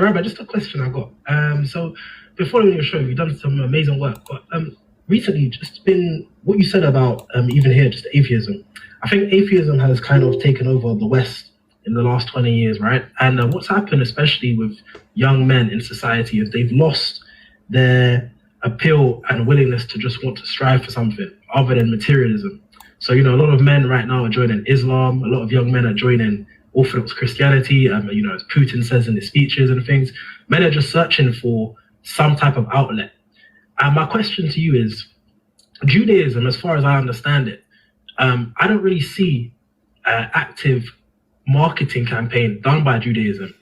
Rabbi, just a question I got. So before your show, you've done some amazing work, but recently, just been what you said about even here, just atheism. I think atheism has kind of taken over the West in the last 20 years, right? And what's happened, especially with young men in society, is they've lost their appeal and willingness to just want to strive for something other than materialism. So, a lot of men right now are joining Islam. A lot of young men are joining Orthodox Christianity. As Putin says in his speeches and things, men are just searching for some type of outlet. And my question to you is, Judaism, as far as I understand it, I don't really see an active marketing campaign done by Judaism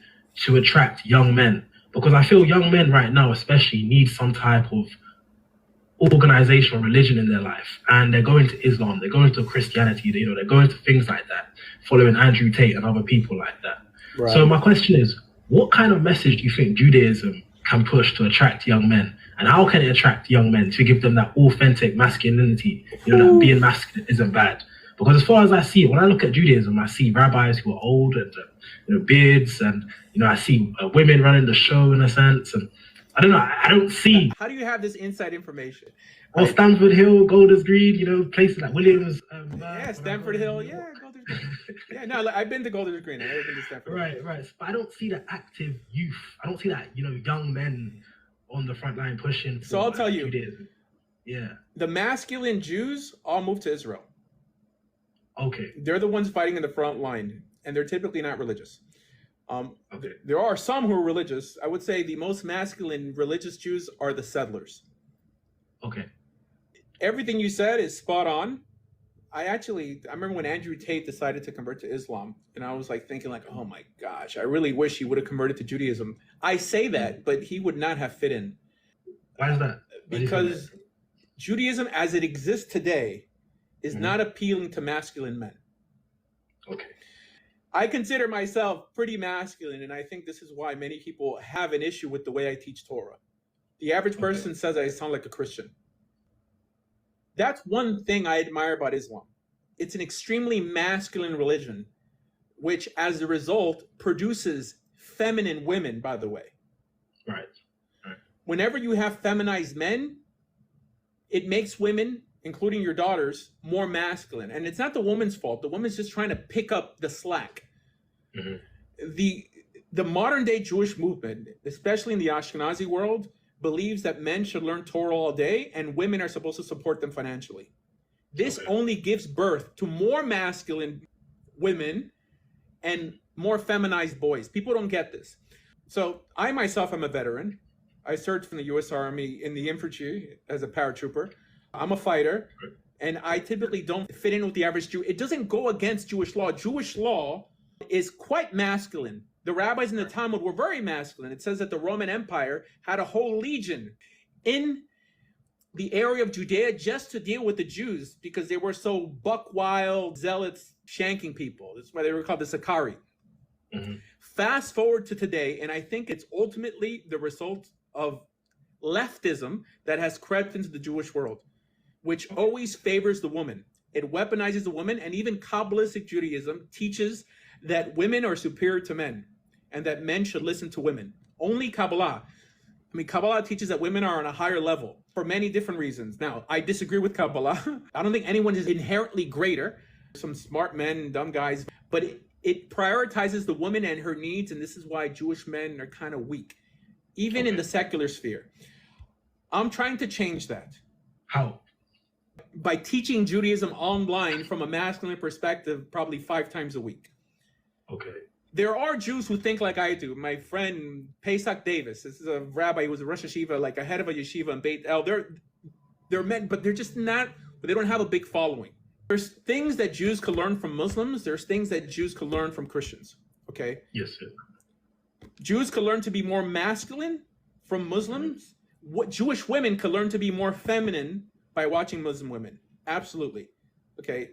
to attract young men, because I feel young men right now especially need some type of organization or religion in their life, and they're going to Islam, they're going to Christianity, they're going to things like that, following Andrew Tate and other people like that. Right. So my question is, what kind of message do you think Judaism can push to attract young men, and how can it attract young men to give them that authentic masculinity, that being masculine isn't bad? Because as far as I see it, when I look at Judaism, I see rabbis who are old and beards, and I see women running the show in a sense, and I don't know. I don't see. How do you have this inside information? Well, Stanford Hill, Golders Green, places like Williams. Yeah, Stanford Hill. Yeah, Golders Green. Yeah, no, I've been to Golders Green. I've never been to Stanford. Right. But I don't see the active youth. I don't see that, young men on the front line pushing. So I'll tell you. Judaism. Yeah. The masculine Jews all moved to Israel. Okay. They're the ones fighting in the front line, and they're typically not religious. Okay. There are some who are religious. I would say the most masculine religious Jews are the settlers. Okay. Everything you said is spot on. I remember when Andrew Tate decided to convert to Islam, and I was thinking oh my gosh, I really wish he would have converted to Judaism. I say that, but he would not have fit in. Why is that? Because Judaism as it exists today is not appealing to masculine men. Okay. I consider myself pretty masculine, and I think this is why many people have an issue with the way I teach Torah. The average person says I sound like a Christian. That's one thing I admire about Islam. It's an extremely masculine religion, which as a result produces feminine women, by the way. Right. Whenever you have feminized men, it makes women, including your daughters, more masculine. And it's not the woman's fault. The woman's just trying to pick up the slack. The modern day Jewish movement, especially in the Ashkenazi world, believes that men should learn Torah all day and women are supposed to support them financially. This only gives birth to more masculine women and more feminized boys. People don't get this. So I myself am a veteran. I served in the U.S. Army in the infantry as a paratrooper. I'm a fighter, and I typically don't fit in with the average Jew. It doesn't go against Jewish law. Jewish law is quite masculine. The rabbis in the Talmud were very masculine. It says that the Roman Empire had a whole legion in the area of Judea just to deal with the Jews because they were so buck wild, zealots, shanking people. That's why they were called the Sakari. Fast forward to today, and I think it's ultimately the result of leftism that has crept into the Jewish world, which always favors the woman. It weaponizes the woman, and even Kabbalistic Judaism teaches that women are superior to men and that men should listen to women. Only Kabbalah. Kabbalah teaches that women are on a higher level for many different reasons. Now, I disagree with Kabbalah. I don't think anyone is inherently greater. Some smart men, dumb guys, but it prioritizes the woman and her needs, and this is why Jewish men are kind of weak, even in the secular sphere. I'm trying to change that. How? By teaching Judaism online from a masculine perspective, probably 5 times a week. Okay. There are Jews who think like I do. My friend Pesach Davis, this is a rabbi who was a Rosh Yeshiva, like a head of a yeshiva in Beit El. They're men, but they're just not, they don't have a big following. There's things that Jews could learn from Muslims. There's things that Jews could learn from Christians. Okay? Yes, sir. Jews could learn to be more masculine from Muslims. What Jewish women could learn to be more feminine by watching Muslim women. Absolutely. Okay.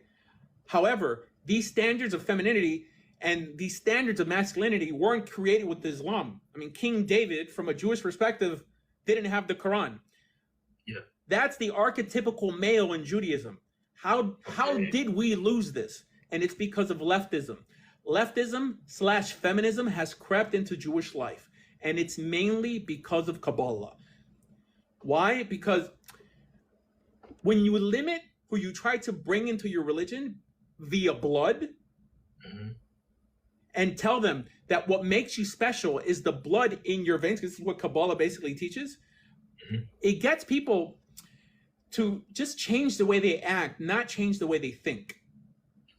However, these standards of femininity and these standards of masculinity weren't created with Islam. King David, from a Jewish perspective, didn't have the Quran. Yeah. That's the archetypical male in Judaism. How did we lose this? And it's because of leftism. Leftism / feminism has crept into Jewish life. and it's mainly because of Kabbalah. Why? Because when you limit who you try to bring into your religion via blood, and tell them that what makes you special is the blood in your veins, because this is what Kabbalah basically teaches, it gets people to just change the way they act, not change the way they think.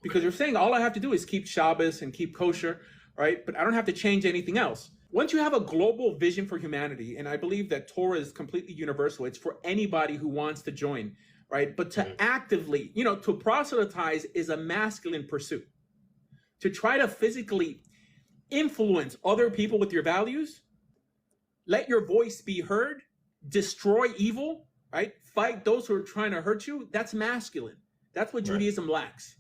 Because you're saying all I have to do is keep Shabbos and keep kosher, right? But I don't have to change anything else. Once you have a global vision for humanity, and I believe that Torah is completely universal, it's for anybody who wants to join, right? But to actively, to proselytize is a masculine pursuit. To try to physically influence other people with your values, let your voice be heard, destroy evil, right? Fight those who are trying to hurt you, that's masculine. That's what Judaism lacks.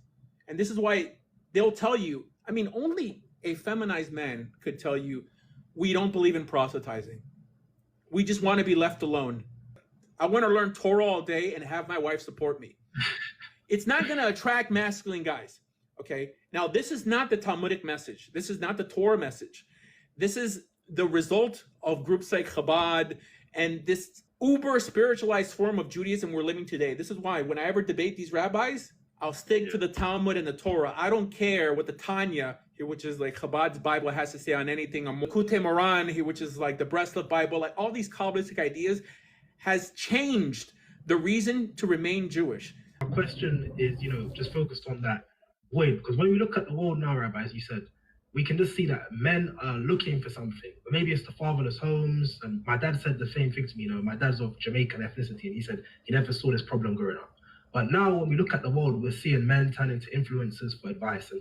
And this is why they'll tell you, only a feminized man could tell you, we don't believe in proselytizing. We just want to be left alone. I want to learn Torah all day and have my wife support me. It's not going to attract masculine guys. Okay. Now, this is not the Talmudic message. This is not the Torah message. This is the result of groups like Chabad and this uber spiritualized form of Judaism we're living today. This is why when I ever debate these rabbis, I'll stick to the Talmud and the Torah. I don't care what the Tanya, which is like Chabad's Bible, has to say on anything, or Kutei Moran, which is like the Breslov Bible, like all these Kabbalistic ideas has changed the reason to remain Jewish. My question is, just focused on that void, because when we look at the world now, Rabbi, as you said, we can just see that men are looking for something. Maybe it's the fatherless homes, and my dad said the same thing to me. My dad's of Jamaican ethnicity, and he said he never saw this problem growing up. But now when we look at the world, we're seeing men turn into influencers for advice, and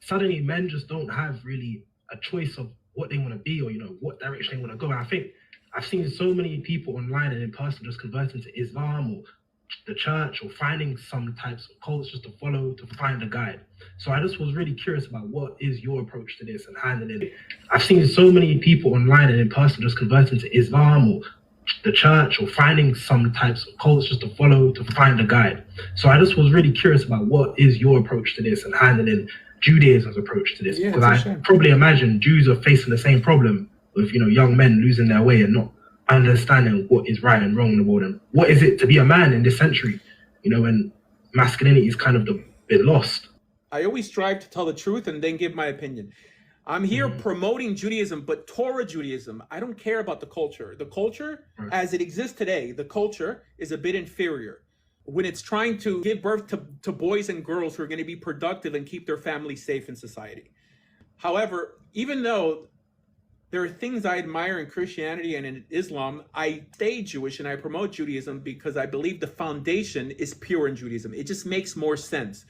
suddenly men just don't have really a choice of what they want to be, or what direction they want to go. And I think I've seen so many people online and in person just converting to Islam or the church, or finding some types of cults just to follow, to find a guide. So I just was really curious about what is your approach to this and handling it. I've seen so many people online and in person just converting to Islam or the church, or finding some types of cults just to follow, to find a guide. So I just was really curious about what is your approach to this and handling Judaism's approach to this. Because I probably imagine Jews are facing the same problem with, young men losing their way and not understanding what is right and wrong in the world, and what is it to be a man in this century, when masculinity is kind of been lost. I always strive to tell the truth and then give my opinion. I'm here promoting Judaism, but Torah Judaism. I don't care about the culture. The culture, as it exists today, the culture is a bit inferior when it's trying to give birth to boys and girls who are going to be productive and keep their families safe in society. However, even though there are things I admire in Christianity and in Islam, I stay Jewish and I promote Judaism because I believe the foundation is pure in Judaism. It just makes more sense.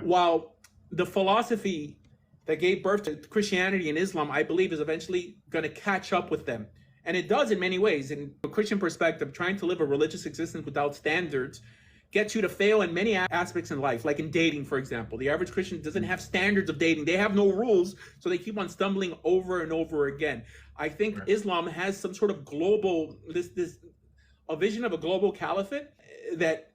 While the philosophy that gave birth to Christianity and Islam, I believe, is eventually going to catch up with them. And it does in many ways. In a Christian perspective, trying to live a religious existence without standards gets you to fail in many aspects in life, like in dating, for example. The average Christian doesn't have standards of dating. They have no rules, so they keep on stumbling over and over again. I think Islam has some sort of global, a vision of a global caliphate that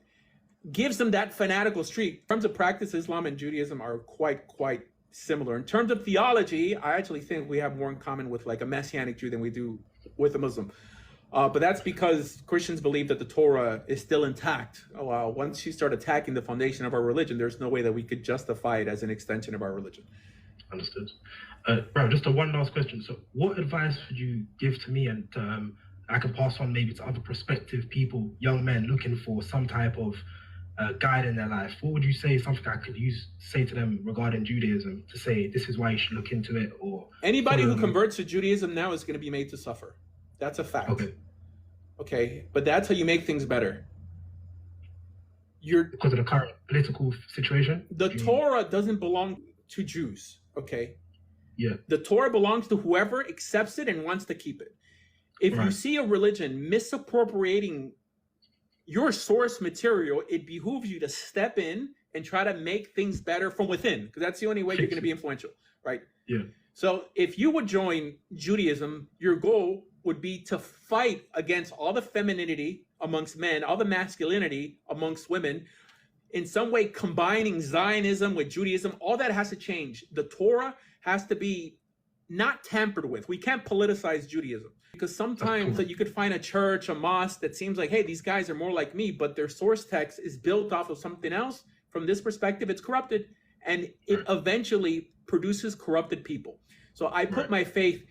gives them that fanatical streak. In terms of practice, Islam and Judaism are quite similar. In terms of theology, I actually think we have more in common with like a Messianic Jew than we do with a Muslim. But that's because Christians believe that the Torah is still intact. Once you start attacking the foundation of our religion, there's no way that we could justify it as an extension of our religion. Understood. Bro, just one last question. So what advice would you give to me, and I can pass on maybe to other prospective people, young men looking for some type of guide in their life? What would you say, something I could say to them regarding Judaism, to say this is why you should look into it? Or anybody who converts to Judaism now is going to be made to suffer. That's a fact. Okay, but that's how you make things better. Because of the current political situation? The Torah doesn't belong to Jews, okay? Yeah. The Torah belongs to whoever accepts it and wants to keep it. If you see a religion misappropriating your source material, it behooves you to step in and try to make things better from within, because that's the only way you're going to be influential, right? Yeah. So if you would join Judaism, your goal would be to fight against all the femininity amongst men, all the masculinity amongst women, in some way combining Zionism with Judaism. All that has to change. The Torah has to be not tampered with. We can't politicize Judaism because sometimes you could find a church, a mosque that seems like, hey, these guys are more like me, but their source text is built off of something else. From this perspective, it's corrupted, and it eventually produces corrupted people. So I put my faith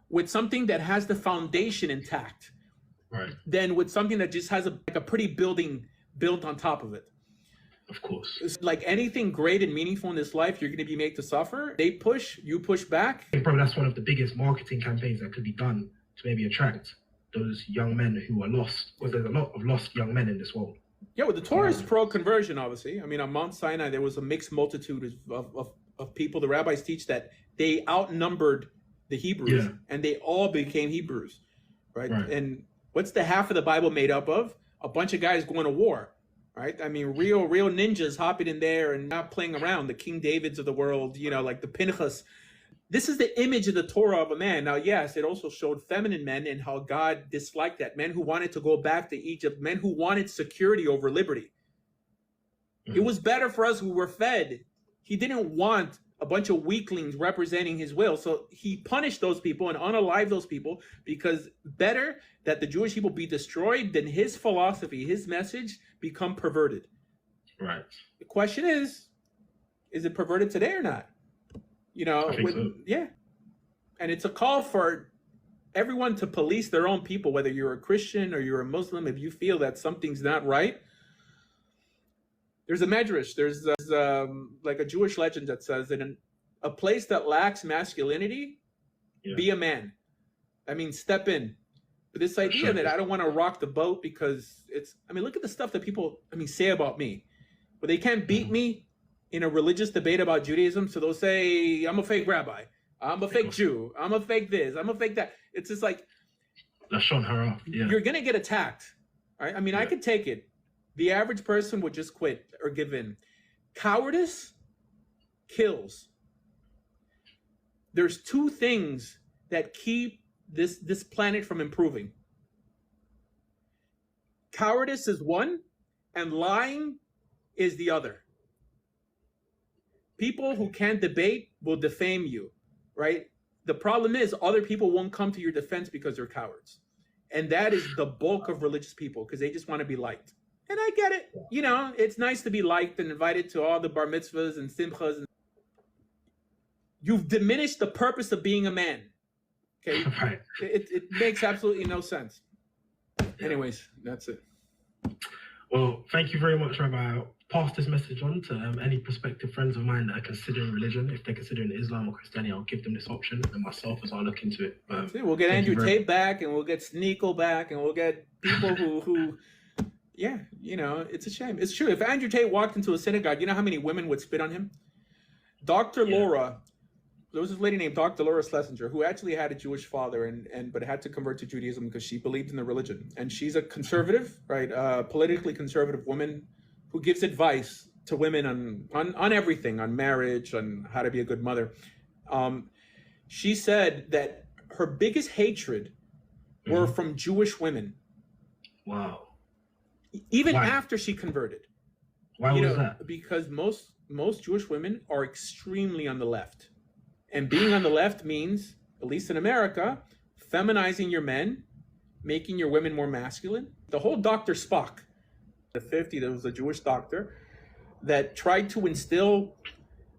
with something that has the foundation intact, than with something that just has a pretty building built on top of it. Of course. It's like anything great and meaningful in this life, you're going to be made to suffer. They push, you push back. Probably that's one of the biggest marketing campaigns that could be done to maybe attract those young men who are lost. Because there's a lot of lost young men in this world. Yeah, well, the Torah is pro-conversion, obviously. I mean, on Mount Sinai, there was a mixed multitude of people. The rabbis teach that they outnumbered the Hebrews, and they all became Hebrews, right? And what's the half of the Bible made up of? A bunch of guys going to war. Right? I mean, real ninjas hopping in there and not playing around. The King Davids of the world, you know, like the Pinchas. This is the image of the Torah of a man. Now, yes, it also showed feminine men and how God disliked that. Men who wanted to go back to Egypt. Men who wanted security over liberty. It was better for us who were fed. He didn't want a bunch of weaklings representing his will. So he punished those people and unalived those people, because better that the Jewish people be destroyed than his philosophy, his message become perverted. Right. The question is it perverted today or not? You know, I think so. Yeah. And it's a call for everyone to police their own people, whether you're a Christian or you're a Muslim. If you feel that something's not right, there's a medrash. There's like a Jewish legend that says that in a place that lacks masculinity, be a man. I mean, step in. But this idea that I don't want to rock the boat because it's, I mean, look at the stuff that people, say about me. But they can't beat me in a religious debate about Judaism. So they'll say, I'm a fake rabbi. I'm a fake Jew. I'm a fake this. I'm a fake that. It's just like, that's showing her off. Yeah. You're going to get attacked. Right? I mean, I could take it. The average person would just quit or give in. Cowardice kills. There's two things that keep this planet from improving. Cowardice is one, and lying is the other. People who can't debate will defame you, right? The problem is other people won't come to your defense because they're cowards. And that is the bulk of religious people, because they just want to be liked. And I get it. You know, it's nice to be liked and invited to all the bar mitzvahs and simchas. You've diminished the purpose of being a man. Okay? Right. It makes absolutely no sense. Anyways, that's it. Well, thank you very much, Rabbi. I'll pass this message on to any prospective friends of mine that are considering religion. If they're considering Islam or Christianity, I'll give them this option, and myself as I'll look into it. We'll get Andrew Tate back, and we'll get Sneakle back, and we'll get people who yeah, you know, it's a shame. It's true. If Andrew Tate walked into a synagogue, you know how many women would spit on him? Dr. Laura, there was this lady named Dr. Laura Schlesinger who actually had a Jewish father but had to convert to Judaism because she believed in the religion. And she's a conservative, right? Politically conservative woman who gives advice to women on everything, on marriage, on how to be a good mother. She said that her biggest hatred were from Jewish women. Wow. Even after she converted. Why was that? Because most Jewish women are extremely on the left. And being on the left means, at least in America, feminizing your men, making your women more masculine. The whole Dr. Spock, the 50s, there was a Jewish doctor that tried to instill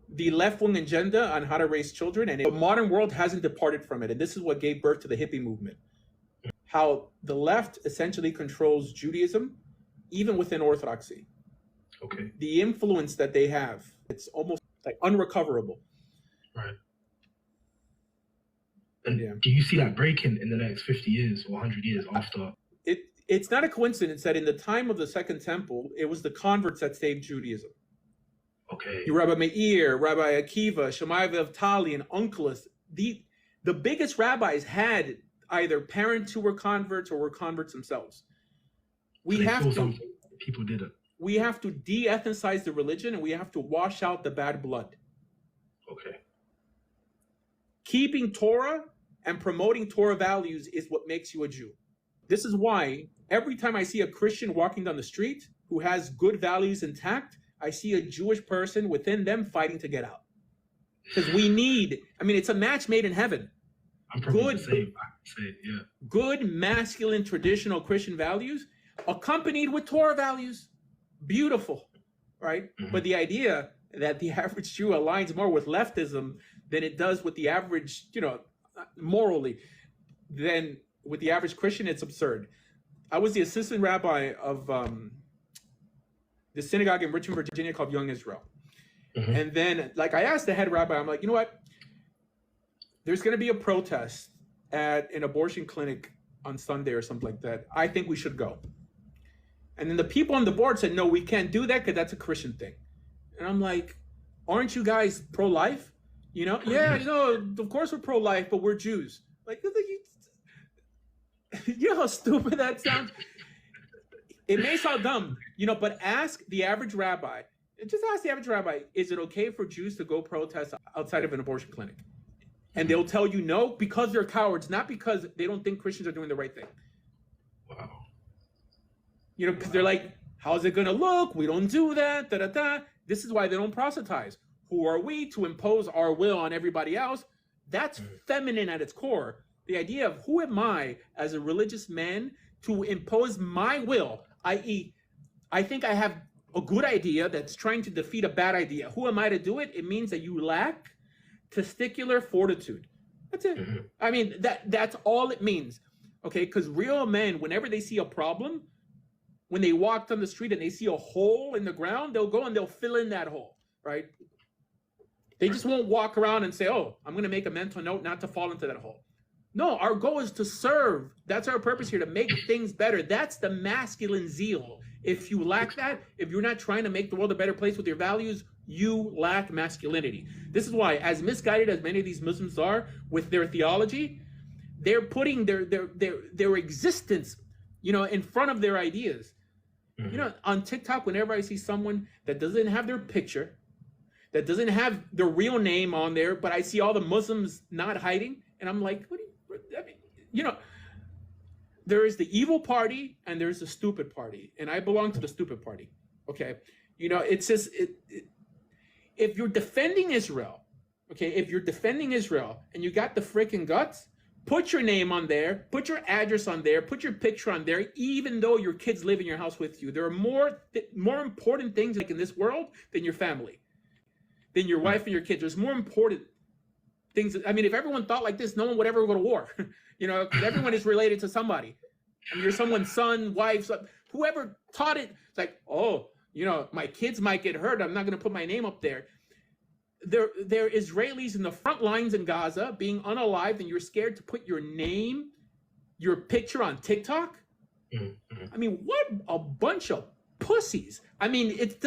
the left-wing agenda on how to raise children, and the modern world hasn't departed from it. And this is what gave birth to the hippie movement. How the left essentially controls Judaism, even within Orthodoxy. Okay. The influence that they have, it's almost like unrecoverable. Right. And do you see that breaking in the next 50 years or 100 years after? It's not a coincidence that in the time of the Second Temple, it was the converts that saved Judaism. Okay. Rabbi Meir, Rabbi Akiva, Shammai of Tali, and Onkelos. The biggest rabbis had either parents who were converts or were converts themselves. People did it. We have to de-ethnicize the religion, and we have to wash out the bad blood. Okay. Keeping Torah and promoting Torah values is what makes you a Jew. This is why every time I see a Christian walking down the street who has good values intact, I see a Jewish person within them fighting to get out. Because we need, I mean, it's a match made in heaven. I'm probably Good. the same. I can say, yeah. Good, masculine, traditional Christian values accompanied with Torah values. Beautiful, right? But the idea that the average Jew aligns more with leftism than it does with the average, morally, than with the average Christian, it's absurd. I was the assistant rabbi of the synagogue in Richmond, Virginia called Young Israel. And then, like, I asked the head rabbi, I'm like, you know what? There's going to be a protest at an abortion clinic on Sunday or something like that. I think we should go. And then the people on the board said, no, we can't do that because that's a Christian thing. And I'm like, aren't you guys pro-life? Yeah, of course we're pro-life, but we're Jews. Like, you know how stupid that sounds? It may sound dumb, but ask the average rabbi. Just ask the average rabbi, is it okay for Jews to go protest outside of an abortion clinic? And they'll tell you no, because they're cowards, not because they don't think Christians are doing the right thing. Wow. Because they're like, how's it going to look? We don't do that, da-da-da. This is why they don't proselytize. Who are we to impose our will on everybody else? That's feminine at its core. The idea of who am I as a religious man to impose my will, i.e., I think I have a good idea that's trying to defeat a bad idea. Who am I to do it? It means that you lack testicular fortitude. That's it. I mean, that's all it means. Okay, because real men, whenever they see a problem, when they walk down the street and they see a hole in the ground, they'll go and they'll fill in that hole, right? They just won't walk around and say, oh, I'm going to make a mental note not to fall into that hole. No, our goal is to serve. That's our purpose here, to make things better. That's the masculine zeal. If you lack that, if you're not trying to make the world a better place with your values, you lack masculinity. This is why, as misguided as many of these Muslims are with their theology, they're putting their existence, in front of their ideas. On TikTok, whenever I see someone that doesn't have their picture, that doesn't have their real name on there, but I see all the Muslims not hiding, and I'm like, there is the evil party and there's the stupid party, and I belong to the stupid party. Okay, it's just if you're defending Israel, and you got the freaking guts, put your name on there, put your address on there, put your picture on there, even though your kids live in your house with you. There are more important things in this world than your family, than your wife and your kids. There's more important things. I mean, if everyone thought like this, no one would ever go to war. Because everyone is related to somebody. I mean, you're someone's son, wife, whoever taught it. It's like, oh, my kids might get hurt. I'm not going to put my name up there. There are Israelis in the front lines in Gaza being unalived, and you're scared to put your name, your picture on TikTok? I mean, what a bunch of pussies. I mean, it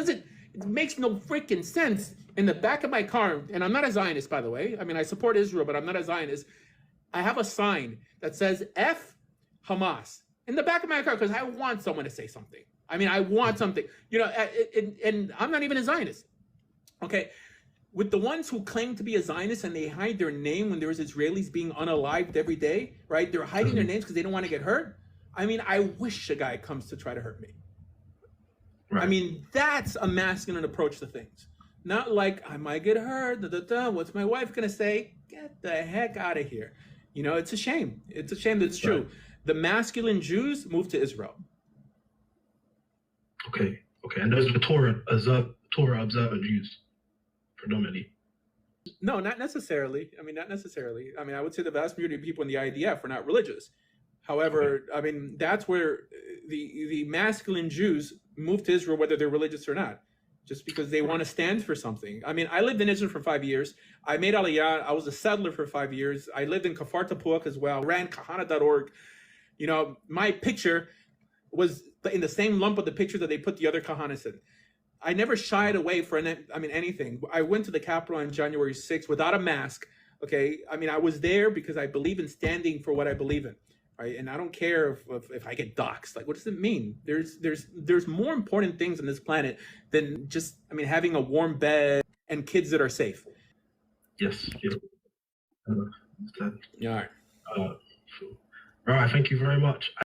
makes no freaking sense. In the back of my car, and I'm not a Zionist, by the way. I mean, I support Israel, but I'm not a Zionist. I have a sign that says F Hamas in the back of my car because I want someone to say something. I mean, I want something, and I'm not even a Zionist. Okay. With the ones who claim to be a Zionist and they hide their name when there's Israelis being unalived every day, right? They're hiding their names because they don't want to get hurt. I mean, I wish a guy comes to try to hurt me. Right. I mean, that's a masculine approach to things. Not like, I might get hurt, what's my wife going to say? Get the heck out of here. It's a shame. It's a shame that's true. Right. The masculine Jews moved to Israel. Okay. And those are Torah observant Jews, predominantly. No, not necessarily. I mean, I would say the vast majority of people in the IDF are not religious. However, I mean, that's where the masculine Jews moved to Israel, whether they're religious or not, just because they want to stand for something. I mean, I lived in Israel for 5 years. I made Aliyah. I was a settler for 5 years. I lived in Kfar Tapuach as well, ran kahana.org. My picture was in the same lump of the picture that they put the other kahanas in. I never shied away from anything. I went to the Capitol on January 6th without a mask. Okay. I mean, I was there because I believe in standing for what I believe in. Right. And I don't care if I get doxxed. Like, what does it mean? There's more important things on this planet than just, having a warm bed and kids that are safe. Yes. Yeah. All right. All right. Thank you very much.